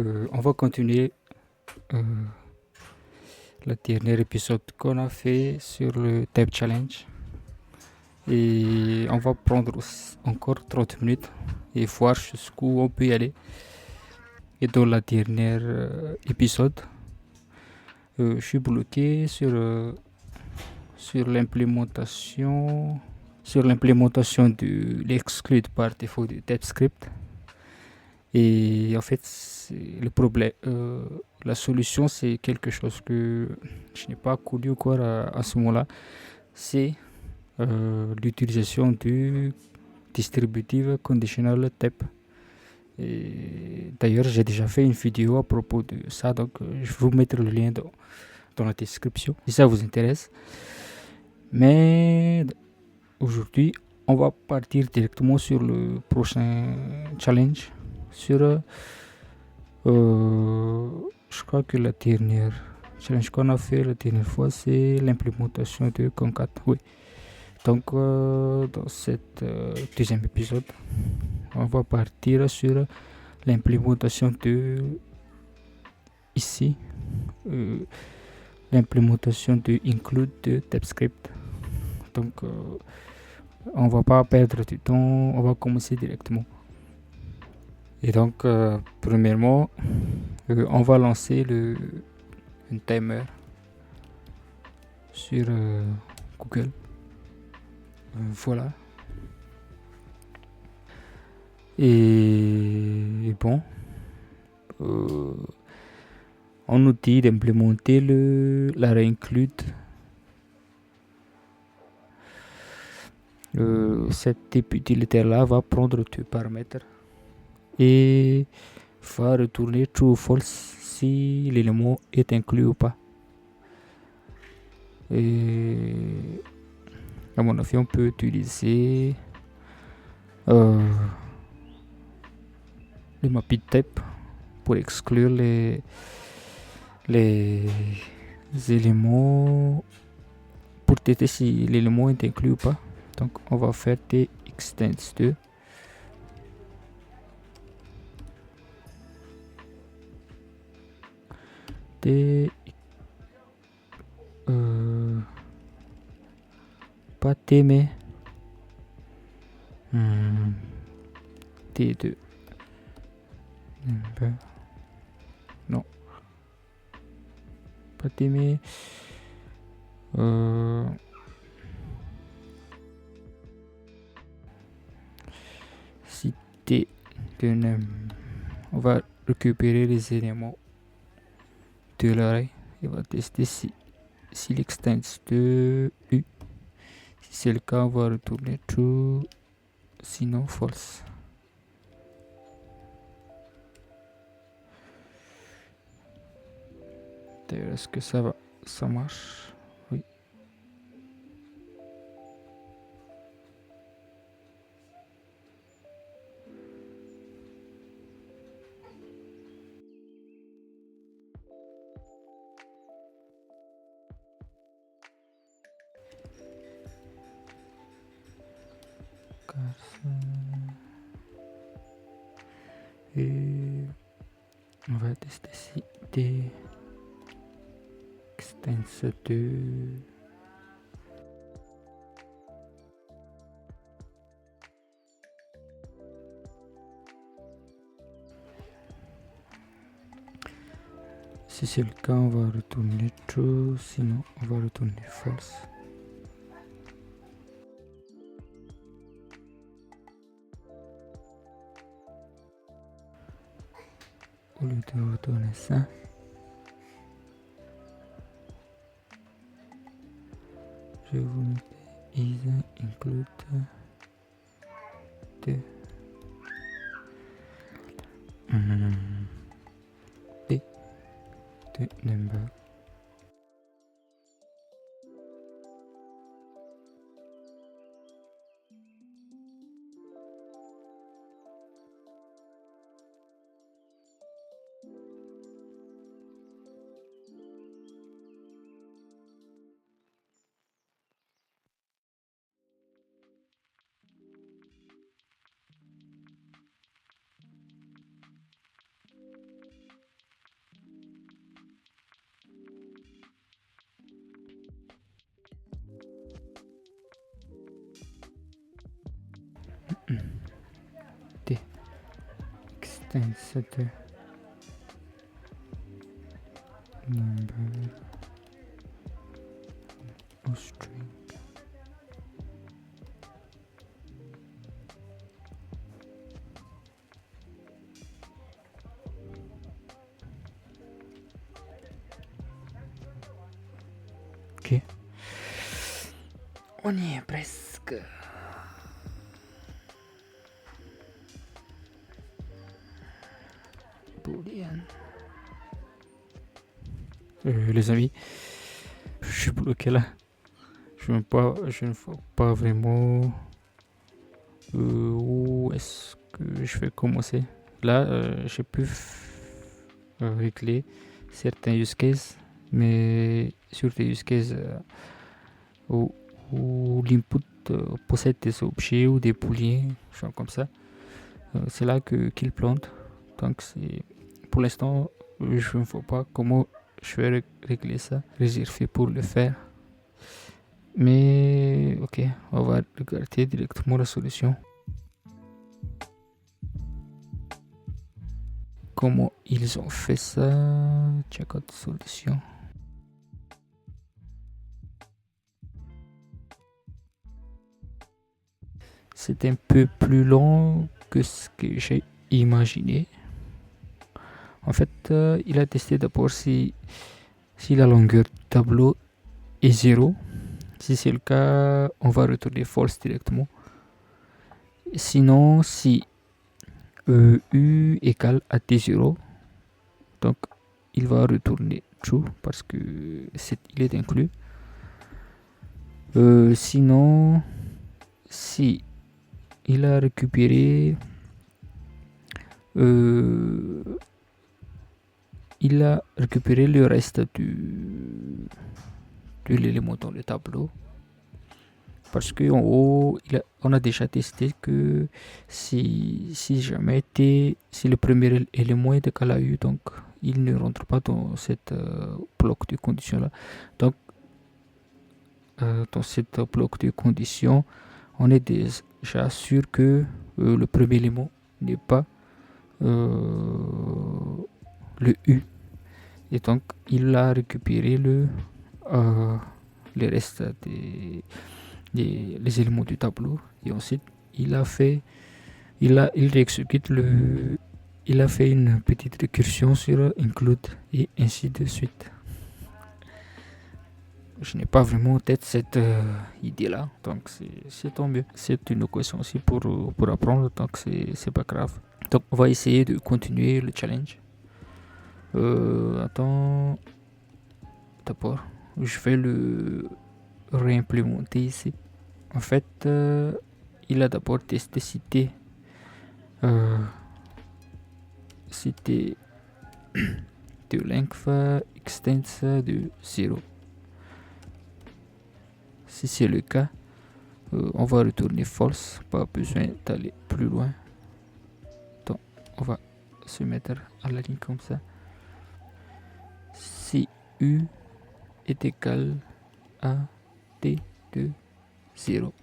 On va continuer euh, le dernier épisode qu'on a fait sur le Type Challenge. Et on va prendre encore 30 minutes et voir jusqu'où on peut y aller. Et dans la dernière épisode, je suis bloqué sur l'implémentation de l'exclude par défaut du TypeScript. Et en fait, le problème, la solution, c'est quelque chose que je n'ai pas connu encore à ce moment-là. C'est l'utilisation du distributive conditional type. Et d'ailleurs, j'ai déjà fait une vidéo à propos de ça, donc je vais vous mettre le lien dans la description si ça vous intéresse. Mais aujourd'hui, on va partir directement sur le prochain challenge. Je crois que la dernière challenge qu'on a fait la dernière fois, c'est l'implémentation de Concat. Oui. Donc, dans cet deuxième épisode, on va partir sur l'implémentation de ici, l'implémentation de include de TypeScript. Donc, on va pas perdre du temps, on va commencer directement. Et donc, premièrement, on va lancer un timer sur Google. Voilà. Et bon, on nous dit d'implémenter la reinclude. Cet type utilitaire-là va prendre deux paramètres et va retourner true ou false si l'élément est inclus ou pas. Et à mon avis, on peut utiliser les mapping type pour exclure les éléments, pour tester si l'élément est inclus ou pas. Donc on va faire des extends 2. Pas T mais T2. Non. Pas T mais si T de name. On va récupérer les éléments de l'array et on va tester si l'extends de U. Si c'est le cas, on va retourner true, sinon false. D'ailleurs, est-ce que ça marche? Oui. Et on va tester si T extends de si c'est le cas, on va retourner true, sinon on va retourner false. Au lieu de retourner ça, je vais vous mettre is include 2 T de number. the extends the number of string. Ok. On y est presque. Boolean. Les amis, je suis bloqué là. Je ne vois pas vraiment où est-ce que je vais commencer. Là, j'ai pu régler certains use cases, mais sur des use cases où l'input possède des objets ou des booléens, genre comme ça, c'est là qu'il plante. Donc pour l'instant, je ne vois pas comment je vais régler ça. J'ai fait pour le faire. Mais ok, on va regarder directement la solution. Comment ils ont fait ça? Check out solution. C'est un peu plus long que ce que j'ai imaginé. En fait, il a testé d'abord si la longueur du tableau est 0. Si c'est le cas, on va retourner false directement. Sinon, si U égale à T0, donc il va retourner true parce que il est inclus. Sinon, si il a récupéré le reste de l'élément dans le tableau, parce que en haut on a déjà testé que si jamais si le premier élément est égal à U, donc il ne rentre pas dans cette bloc de condition là. Donc dans cette bloc de condition, on est déjà sûr que le premier élément n'est pas le U, et donc il a récupéré le reste les éléments du tableau, et ensuite il a fait une petite récursion sur include et ainsi de suite. Je n'ai pas vraiment en tête cette idée là, donc c'est tant mieux. C'est une occasion aussi pour apprendre, donc c'est pas grave. Donc on va essayer de continuer le challenge. Attends, d'abord je vais le réimplémenter ici. En fait, il a d'abord testé citer de length extends de 0. Si c'est le cas, on va retourner false, pas besoin d'aller plus loin. Donc on va se mettre à la ligne comme ça. Si U est égal à T de 0.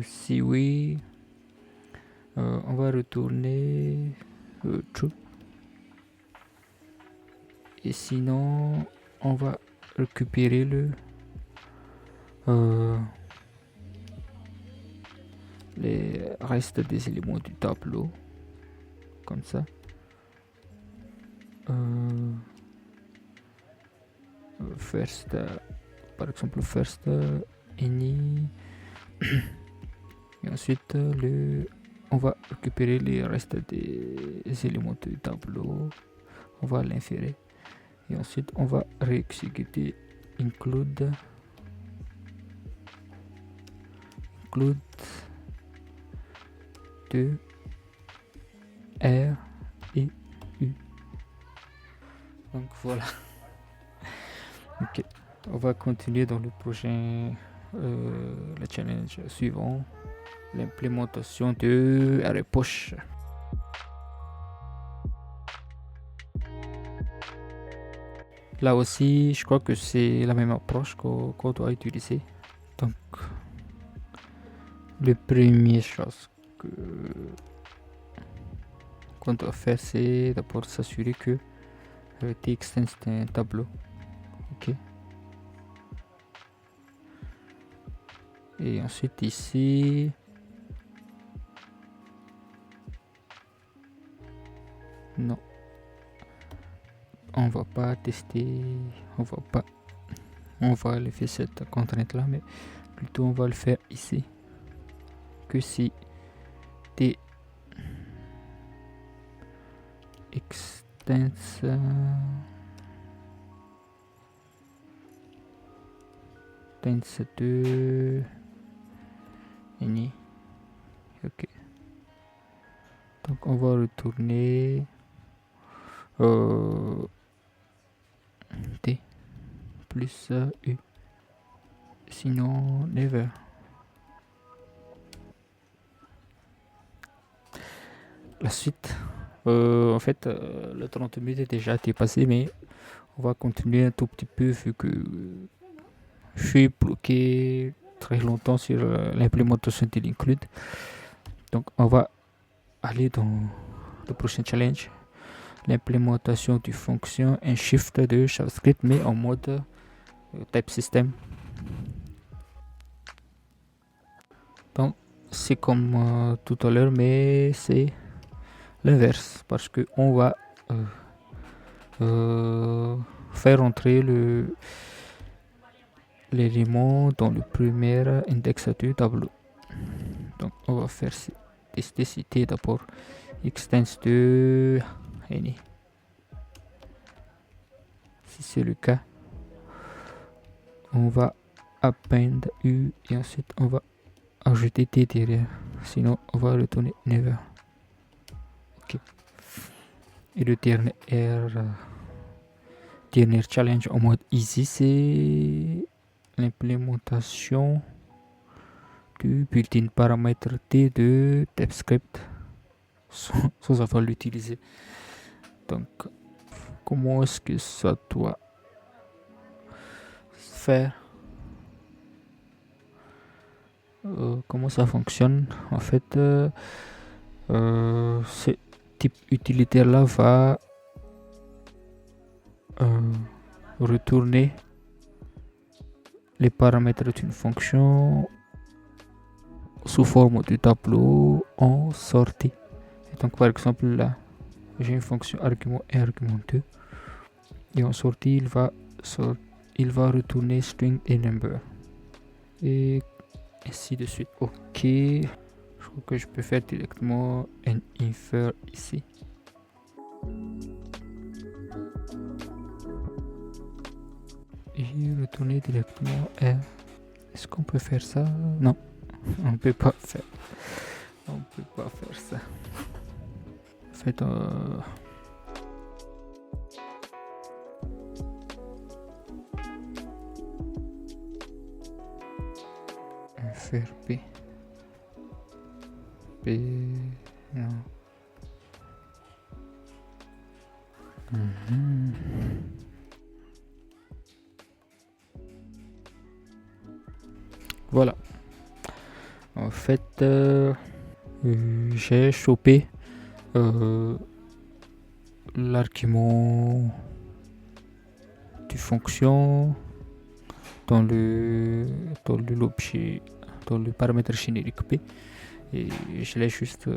Si oui, on va retourner true. Et sinon, on va récupérer les restes des éléments du tableau, comme ça. Par exemple, first any. Et ensuite, on va récupérer les restes des éléments du tableau. On va l'inférer. Et ensuite, on va réexécuter include de R et U. Donc voilà. Ok, on va continuer dans le prochain le challenge suivant, l'implémentation de arrêt push. Là aussi, je crois que c'est la même approche qu'on doit utiliser. Donc, la première chose qu'on doit faire, c'est d'abord s'assurer que TXtend c'est un tableau. Ok. Et ensuite ici, non, on va pas tester, on va lever cette contrainte là, mais plutôt on va le faire ici. Que si t extends de ini. Ok. Donc on va retourner t plus u. Sinon never. La suite. En fait, le 30 minutes est déjà dépassé, mais on va continuer un tout petit peu vu que je suis bloqué très longtemps sur l'implémentation de l'include. Donc on va aller dans le prochain challenge, l'implémentation du fonction un shift de JavaScript mais en mode type system. Donc c'est comme tout à l'heure, mais c'est l'inverse parce que on va faire entrer l'élément dans le premier index du tableau. Donc on va faire tester citer d'abord extends de any. Si c'est le cas, on va append u et ensuite on va ajouter t derrière, sinon on va retourner never. Ok. Et le dernier challenge en mode easy, c'est l'implémentation du built-in paramètre t de TypeScript sans avoir l'utiliser. Donc comment est-ce que ça doit faire, comment ça fonctionne en fait. Ce type utilitaire là va retourner les paramètres d'une fonction sous forme de tableau en sortie. Et donc par exemple là j'ai une fonction argument et argument 2 et en sortie il va retourner string et number et ainsi de suite. Ok, je crois que je peux faire directement un infer ici. Et retourner directement R. Est-ce qu'on peut faire ça? Non, on peut pas faire. On peut pas faire ça. En fait, faire P. P. Non. Voilà. En fait, j'ai chopé l'argument du fonction dans l'objet, dans le paramètre générique P, et je l'ai juste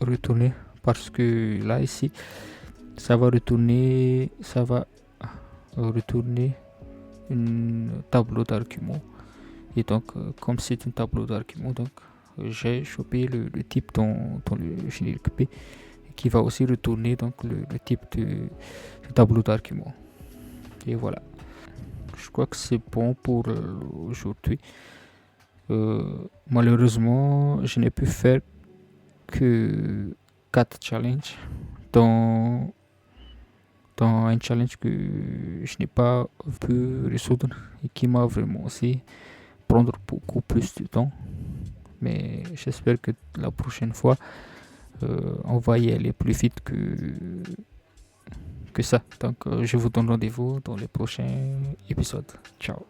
retourné parce que là ici ça va retourner un tableau d'arguments. Et donc, comme c'est un tableau d'arguments, donc j'ai chopé le type dans le générique P qui va aussi retourner donc le type de tableau d'arguments. Et voilà. Je crois que c'est bon pour aujourd'hui. Malheureusement, je n'ai pu faire que 4 challenges dans un challenge que je n'ai pas pu résoudre et qui m'a vraiment aussi prendre beaucoup plus de temps, mais j'espère que la prochaine fois on va y aller plus vite que que ça. Donc, je vous donne rendez-vous dans les prochains épisodes. Ciao.